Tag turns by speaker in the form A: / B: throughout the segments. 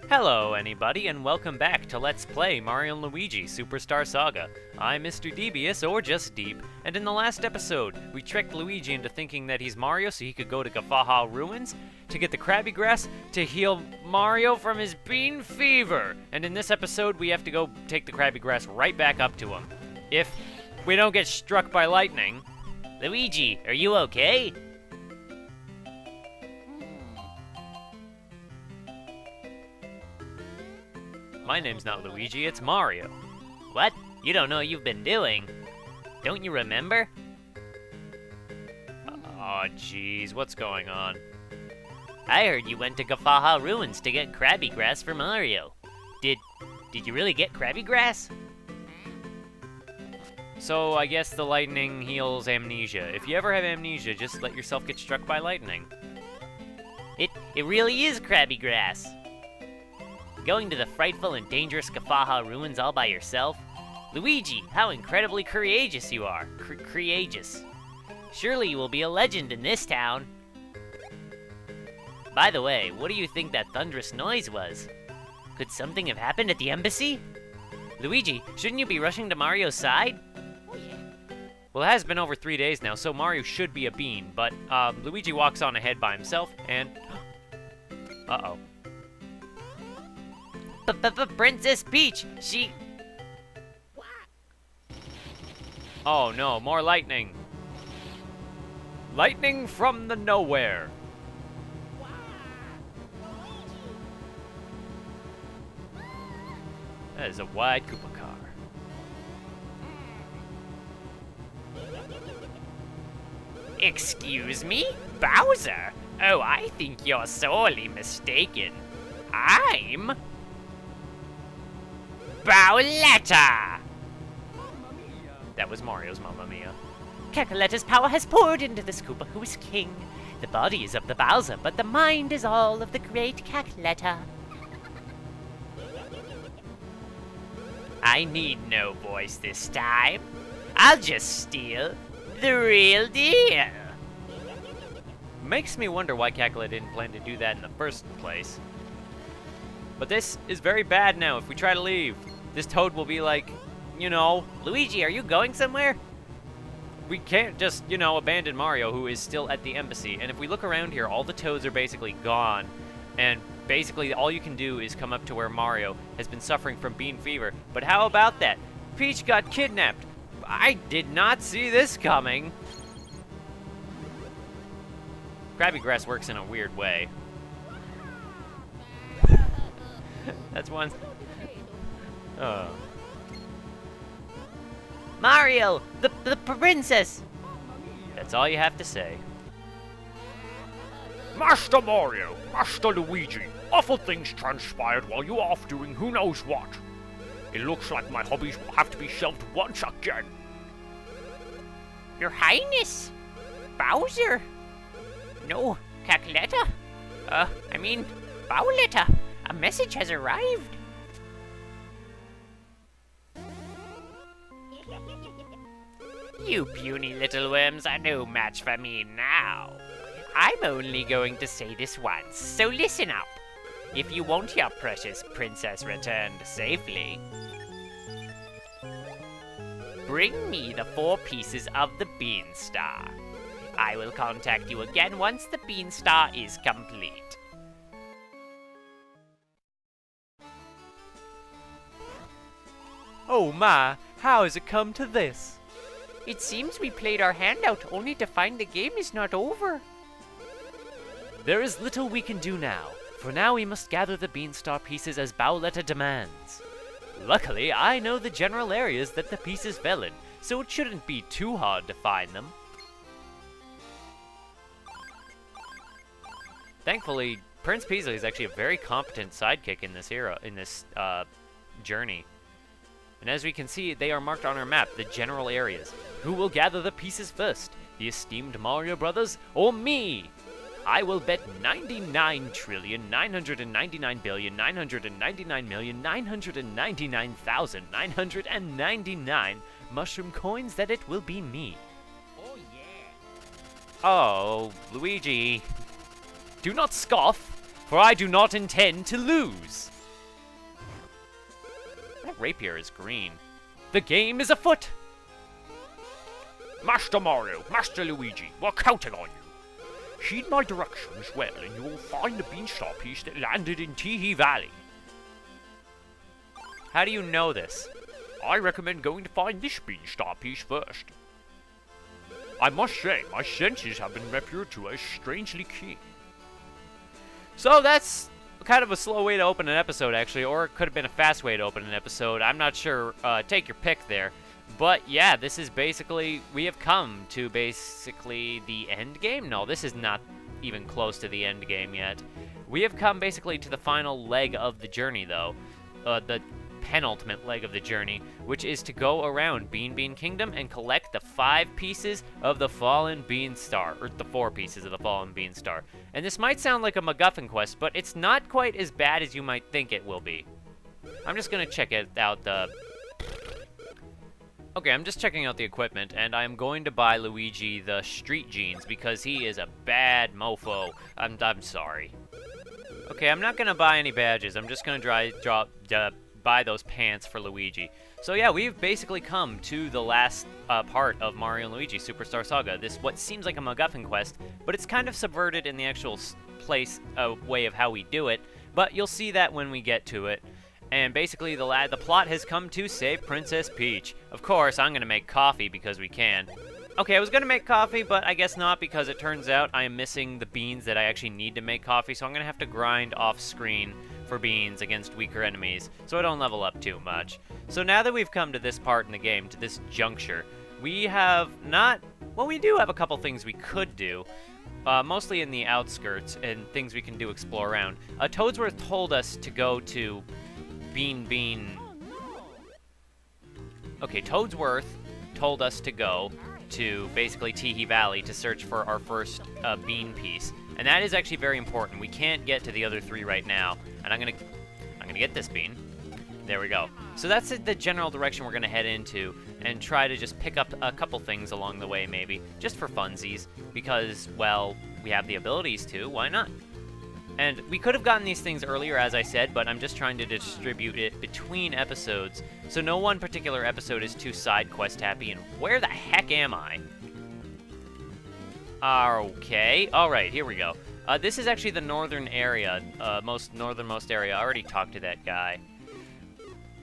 A: Hello, anybody, and welcome back to Let's Play Mario & Luigi Superstar Saga. I'm Mr. Devious, or just Deep, and in the last episode, we tricked Luigi into thinking that he's Mario so he could go to Gafaha Ruins to get the Krabby Grass to heal Mario from his bean fever. And in this episode, we have to go take the Krabby Grass right back up to him. If we don't get struck by lightning.
B: Luigi, are you okay?
A: My name's not Luigi, it's Mario.
B: What? You don't know what you've been doing. Don't you remember?
A: Aw, jeez, what's going on?
B: I heard you went to Gafaha Ruins to get Krabby Grass for Mario. Did you really get Krabby Grass?
A: So I guess the lightning heals amnesia. If you ever have amnesia, just let yourself get struck by lightning.
B: It really is Krabby Grass. Going to the frightful and dangerous Gafaha Ruins all by yourself? Luigi, how incredibly courageous you are. Courageous. Surely you will be a legend in this town. By the way, what do you think that thunderous noise was? Could something have happened at the embassy? Luigi, shouldn't you be rushing to Mario's side?
A: Well, it has been over 3 days now, so Mario should be a bean, but Luigi walks on ahead by himself, and... Uh-oh.
B: Princess Peach, she...
A: Oh no, more lightning. Lightning from the nowhere. That is a wide Koopa car.
B: Excuse me? Bowser? Oh, I think you're sorely mistaken. I'm... Bowletta!
A: That was Mario's Mamma Mia.
B: Cacoletta's power has poured into this Koopa who is king. The body is of the Bowser, but the mind is all of the great Cacoletta. I need no voice this time. I'll just steal the real deal.
A: Makes me wonder why Cacklet didn't plan to do that in the first place. But this is very bad now. If we try to leave, this Toad will be like, you know...
B: Luigi, are you going somewhere?
A: We can't just, you know, abandon Mario, who is still at the embassy. And if we look around here, all the Toads are basically gone. And basically all you can do is come up to where Mario has been suffering from bean fever. But how about that? Peach got kidnapped. I did not see this coming. Krabby Grass works in a weird way. That's one.
B: Mario, the princess.
A: That's all you have to say.
C: Master Mario, Master Luigi, awful things transpired while you were off doing who knows what. It looks like my hobbies will have to be shelved once again.
B: Your Highness, Bowser. No, Cacoletta. I mean, Bowletta. A message has arrived. You puny little worms are no match for me now. I'm only going to say this once, so listen up. If you want your precious princess returned safely, bring me the 4 pieces of the Bean Star. I will contact you again once the Bean Star is complete.
A: Oh my, how has it come to this?
B: It seems we played our hand out only to find the game is not over.
A: There is little we can do now. For now we must gather the Beanstar pieces as Bowletta demands. Luckily, I know the general areas that the pieces fell in, so it shouldn't be too hard to find them. Thankfully, Prince Peasley is actually a very competent sidekick in this journey. And as we can see, they are marked on our map, the general areas. Who will gather the pieces first? The esteemed Mario Brothers or me? I will bet 99,999,999,999,999 mushroom coins that it will be me.
B: Oh yeah.
A: Oh, Luigi. Do not scoff, for I do not intend to lose. rapier is green. The game is afoot!
C: Master Mario, Master Luigi, we're counting on you. Heed my directions well, and you will find the beanstalk piece that landed in Teehee Valley.
A: How do you know this?
C: I recommend going to find this beanstalk piece first. I must say, my senses have been referred to as strangely keen.
A: So that's kind of a slow way to open an episode, actually, or it could have been a fast way to open an episode. I'm not sure. Take your pick there. But yeah, this is basically, we have come to basically the end game. No, this is not even close to the end game yet. We have come basically to the final leg of the journey, though. The penultimate leg of the journey, which is to go around Bean Bean Kingdom and collect the 5 pieces of the Fallen Bean Star, or the 4 pieces of the Fallen Bean Star. And this might sound like a MacGuffin quest, but it's not quite as bad as you might think it will be. I'm just gonna check it out. Okay, I'm just checking out the equipment, and I'm going to buy Luigi the street jeans because he is a bad mofo. I'm sorry. Okay, I'm not gonna buy any badges. I'm just gonna buy those pants for Luigi. So yeah, we've basically come to the last part of Mario & Luigi Superstar Saga. This what seems like a MacGuffin quest, but it's kind of subverted in the actual way of how we do it. But you'll see that when we get to it. And basically, the plot has come to save Princess Peach. Of course, I'm gonna make coffee because we can. Okay, I was gonna make coffee, but I guess not because it turns out I am missing the beans that I actually need to make coffee, so I'm gonna have to grind off screen for beans against weaker enemies, so I don't level up too much. So now that we've come to this part in the game, to this juncture, we have not... Well, we do have a couple things we could do, mostly in the outskirts, and things we can do explore around. Toadsworth told us to go to Okay, Toadsworth told us to go to basically Teehee Valley to search for our first bean piece, and that is actually very important. We can't get to the other 3 right now, and I'm gonna get this bean. There we go. So that's the general direction we're gonna head into, and try to just pick up a couple things along the way, maybe just for funsies, because well, we have the abilities to. Why not? And we could have gotten these things earlier, as I said, but I'm just trying to distribute it between episodes, so no one particular episode is too side quest happy. And where the heck am I? Okay, alright, here we go. This is actually the northern area, northernmost area. I already talked to that guy.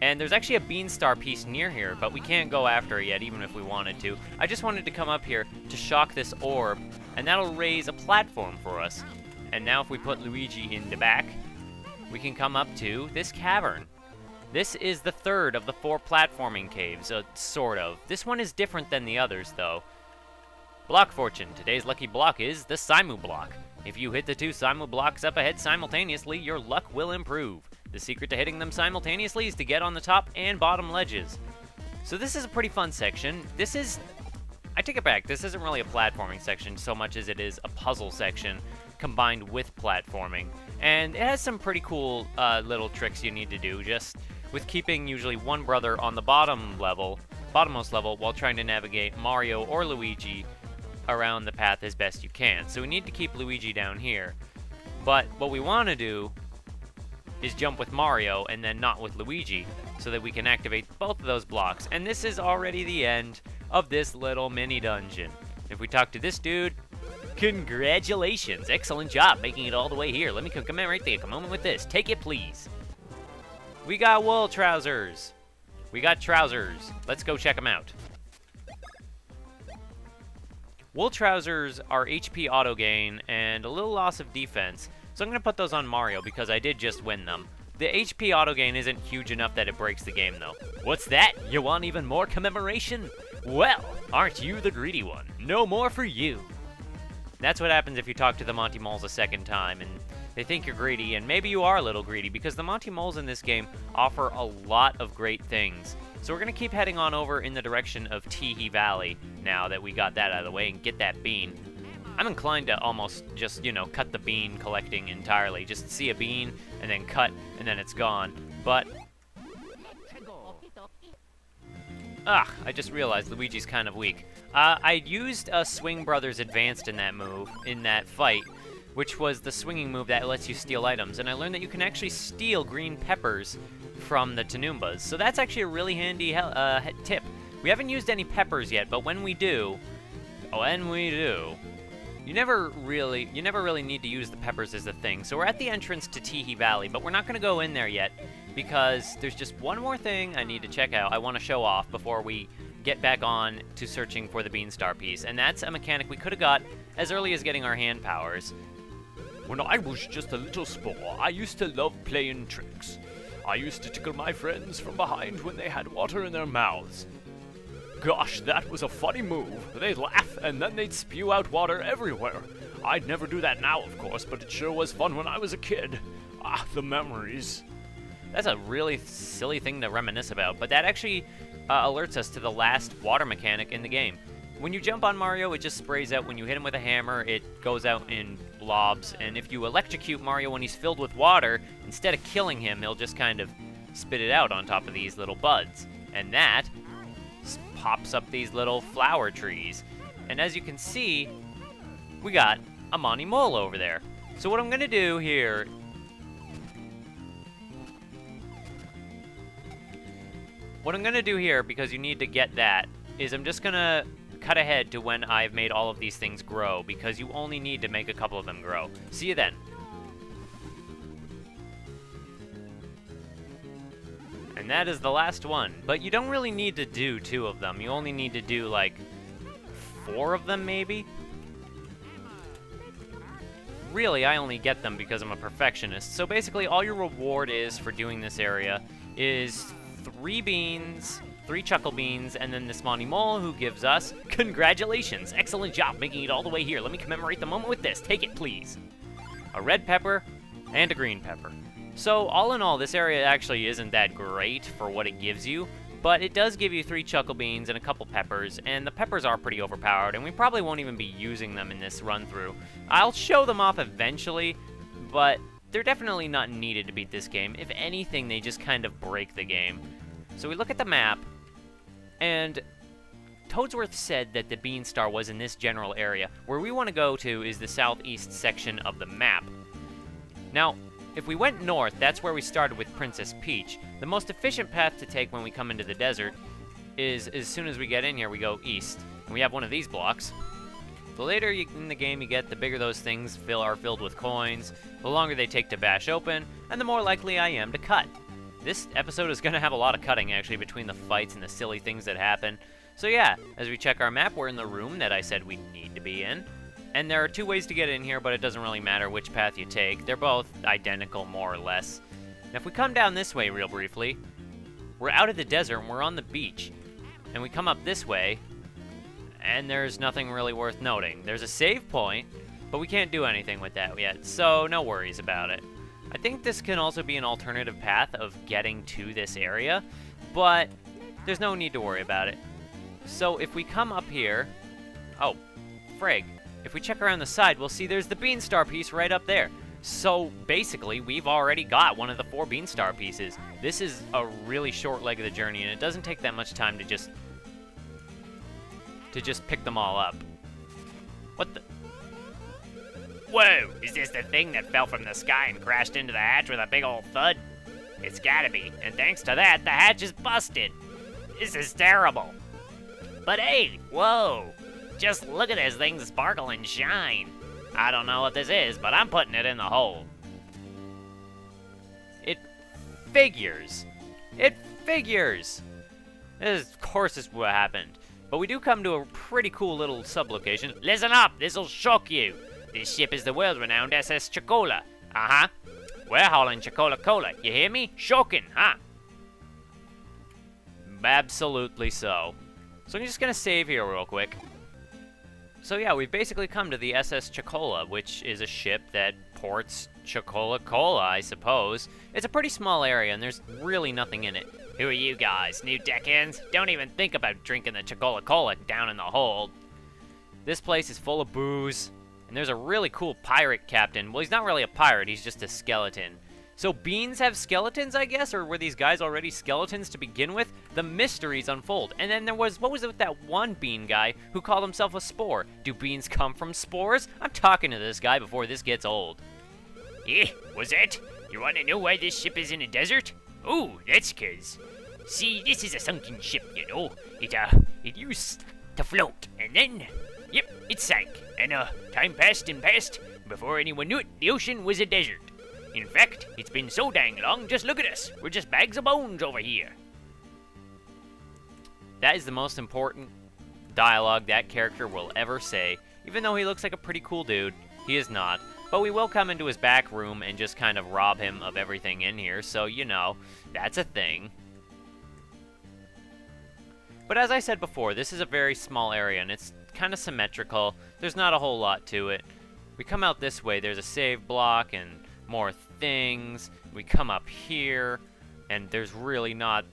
A: And there's actually a Beanstar piece near here, but we can't go after it yet, even if we wanted to. I just wanted to come up here to shock this orb, and that'll raise a platform for us. And now if we put Luigi in the back, we can come up to this cavern. This is the 3rd of the 4 platforming caves, sort of. This one is different than the others, though. Block fortune. Today's lucky block is the Simu block. If you hit the 2 Simu blocks up ahead simultaneously, your luck will improve. The secret to hitting them simultaneously is to get on the top and bottom ledges. So this is a pretty fun section. I take it back, this isn't really a platforming section so much as it is a puzzle section combined with platforming. And it has some pretty cool little tricks you need to do, just with keeping usually one brother on the bottommost level, while trying to navigate Mario or Luigi around the path as best you can. So we need to keep Luigi down here. But what we want to do is jump with Mario and then not with Luigi, so that we can activate both of those blocks. And this is already the end of this little mini dungeon. If we talk to this dude, congratulations, excellent job making it all the way here. Let me come in right there, come on with this, take it please. We got wool trousers. We got trousers. Let's go check them out. Wool trousers are HP auto gain and a little loss of defense, so I'm going to put those on Mario because I did just win them. The HP auto gain isn't huge enough that it breaks the game though. What's that? You want even more commemoration? Well, aren't you the greedy one? No more for you. That's what happens if you talk to the Monty Moles a second time, and they think you're greedy, and maybe you are a little greedy, because the Monty Moles in this game offer a lot of great things. So we're going to keep heading on over in the direction of Teehee Valley, now that we got that out of the way, and get that bean. I'm inclined to almost just, cut the bean collecting entirely. Just see a bean, and then cut, and then it's gone. But I just realized Luigi's kind of weak. I used a Swing Brothers Advanced in that fight, which was the swinging move that lets you steal items, and I learned that you can actually steal green peppers from the Tanumbas. So that's actually a really handy tip. We haven't used any peppers yet, but when we do, you never really need to use the peppers as a thing. So we're at the entrance to Teehee Valley, but we're not going to go in there yet because there's just one more thing I need to check out. I want to show off before we get back on to searching for the Beanstar piece, and that's a mechanic we could have got as early as getting our hand powers.
C: When I was just a little spore, I used to love playing tricks. I used to tickle my friends from behind when they had water in their mouths. Gosh, that was a funny move. They'd laugh, and then they'd spew out water everywhere. I'd never do that now, of course, but it sure was fun when I was a kid. Ah, the memories.
A: That's a really silly thing to reminisce about, but that actually alerts us to the last water mechanic in the game. When you jump on Mario, it just sprays out. When you hit him with a hammer, it goes out in blobs, and if you electrocute Mario when he's filled with water, instead of killing him, he'll just kind of spit it out on top of these little buds. And that pops up these little flower trees. And as you can see, we got a Monty Mole over there. So what I'm going to do here... because you need to get that, is I'm just going to cut ahead to when I've made all of these things grow, because you only need to make a couple of them grow. See you then. And that is the last one. But you don't really need to do 2 of them. You only need to do, like, 4 of them, maybe? Really, I only get them because I'm a perfectionist. So basically, all your reward is for doing this area is 3 beans, 3 Chuckle Beans, and then this Monty Mole who gives us congratulations. Excellent job making it all the way here. Let me commemorate the moment with this. Take it, please. A red pepper and a green pepper. So all in all, this area actually isn't that great for what it gives you, but it does give you 3 Chuckle Beans and a couple peppers, and the peppers are pretty overpowered, and we probably won't even be using them in this run-through. I'll show them off eventually, but they're definitely not needed to beat this game. If anything, they just kind of break the game. So we look at the map, and Toadsworth said that the Beanstar was in this general area. Where we want to go to is the southeast section of the map. Now, if we went north, that's where we started with Princess Peach. The most efficient path to take when we come into the desert is, as soon as we get in here, we go east. And we have one of these blocks. The later in the game you get, the bigger those things are filled with coins, the longer they take to bash open, and the more likely I am to cut. This episode is going to have a lot of cutting, actually, between the fights and the silly things that happen. So yeah, as we check our map, we're in the room that I said we need to be in. And there are 2 ways to get in here, but it doesn't really matter which path you take. They're both identical, more or less. Now, if we come down this way real briefly, we're out of the desert and we're on the beach. And we come up this way, and there's nothing really worth noting. There's a save point, but we can't do anything with that yet, so no worries about it. I think this can also be an alternative path of getting to this area, but there's no need to worry about it. So if we come up here... Oh, frig. If we check around the side, we'll see there's the Beanstar piece right up there. So basically, we've already got one of the 4 Beanstar pieces. This is a really short leg of the journey, and it doesn't take that much time to just pick them all up. What the...
B: Whoa, is this the thing that fell from the sky and crashed into the hatch with a big old thud? It's gotta be, and thanks to that, the hatch is busted. This is terrible. But hey, whoa, just look at this thing sparkle and shine. I don't know what this is, but I'm putting it in the hole.
A: It figures. It figures. This, of course, is what happened. But we do come to a pretty cool little sub-location.
B: Listen up, this'll shock you. This ship is the world-renowned SS Chocola. Uh-huh. We're hauling Chocola Cola. You hear me? Shocking, huh?
A: Absolutely so. So I'm just gonna save here real quick. So yeah, we've basically come to the SS Chocola, which is a ship that ports Chocola Cola, I suppose. It's a pretty small area, and there's really nothing in it.
B: Who are you guys, new deckhands? Don't even think about drinking the Chocola Cola down in the hold.
A: This place is full of booze, and there's a really cool pirate captain. Well, he's not really a pirate, he's just a skeleton. So beans have skeletons, I guess? Or were these guys already skeletons to begin with? The mysteries unfold. And then there was, what was it with that one bean guy who called himself a spore? Do beans come from spores? I'm talking to this guy before this gets old.
B: Eh, was it? You want to know why this ship is in a desert? Oh, that's 'cause. See, this is a sunken ship, you know. It used to float, and then, yep, it sank. And, time passed and passed. Before anyone knew it, the ocean was a desert. In fact, it's been so dang long, just look at us. We're just bags of bones over here.
A: That is the most important dialogue that character will ever say. Even though he looks like a pretty cool dude, he is not. But we will come into his back room and just kind of rob him of everything in here, so, you know, that's a thing. But as I said before, this is a very small area, and it's kind of symmetrical. There's not a whole lot to it. We come out this way, there's a save block and more things. We come up here, and there's really not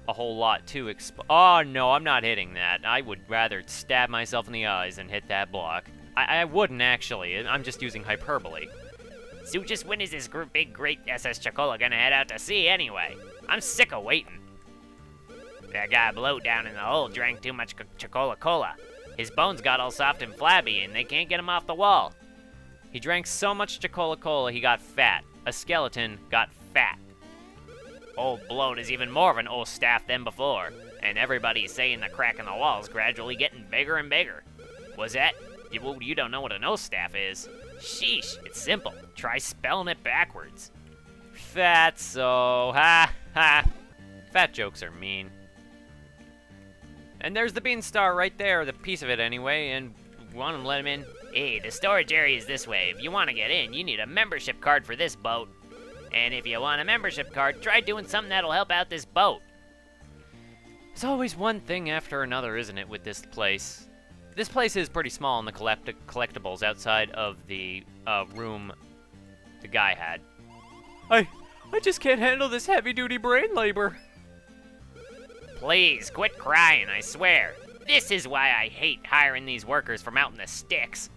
A: a whole lot to oh, no, I'm not hitting that. I would rather stab myself in the eyes than hit that block. I wouldn't, actually. I'm just using hyperbole.
B: So just when is this big, great SS Chocola gonna head out to sea anyway? I'm sick of waiting. That guy below down in the hole drank too much Chocola Cola. His bones got all soft and flabby, and they can't get him off the wall.
A: He drank so much Chocola Cola he got fat. A skeleton got fat.
B: Old Bloat is even more of an old staff than before, and everybody's saying the crack in the wall's gradually getting bigger and bigger. Was that? You don't know what an O-staff is. Sheesh, it's simple. Try spelling it backwards.
A: Fatso, ha ha. Fat jokes are mean. And there's the Beanstar right there, the piece of it anyway, and want him to let him in?
B: Hey, the storage area is this way. If you want to get in, you need a membership card for this boat. And if you want a membership card, try doing something that'll help out this boat.
A: There's always one thing after another, isn't it, with this place? This place is pretty small in the collectibles outside of the room the guy had. I just can't handle this heavy-duty brain labor.
B: Please, quit crying, I swear. This is why I hate hiring these workers from out in the sticks.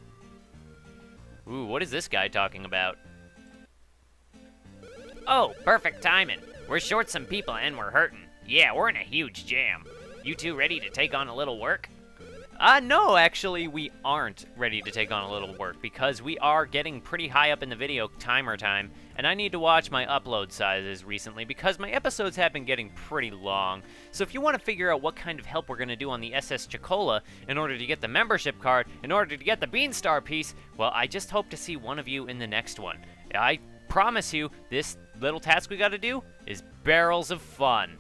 A: Ooh, what is this guy talking about?
B: Oh, perfect timing. We're short some people and we're hurting. Yeah, we're in a huge jam. You two ready to take on a little work?
A: No, actually, we aren't ready to take on a little work because we are getting pretty high up in the video timer time, and I need to watch my upload sizes recently because my episodes have been getting pretty long. So if you want to figure out what kind of help we're going to do on the SS Chocola in order to get the membership card, in order to get the Beanstar piece, well, I just hope to see one of you in the next one. I promise you, this little task we got to do is barrels of fun.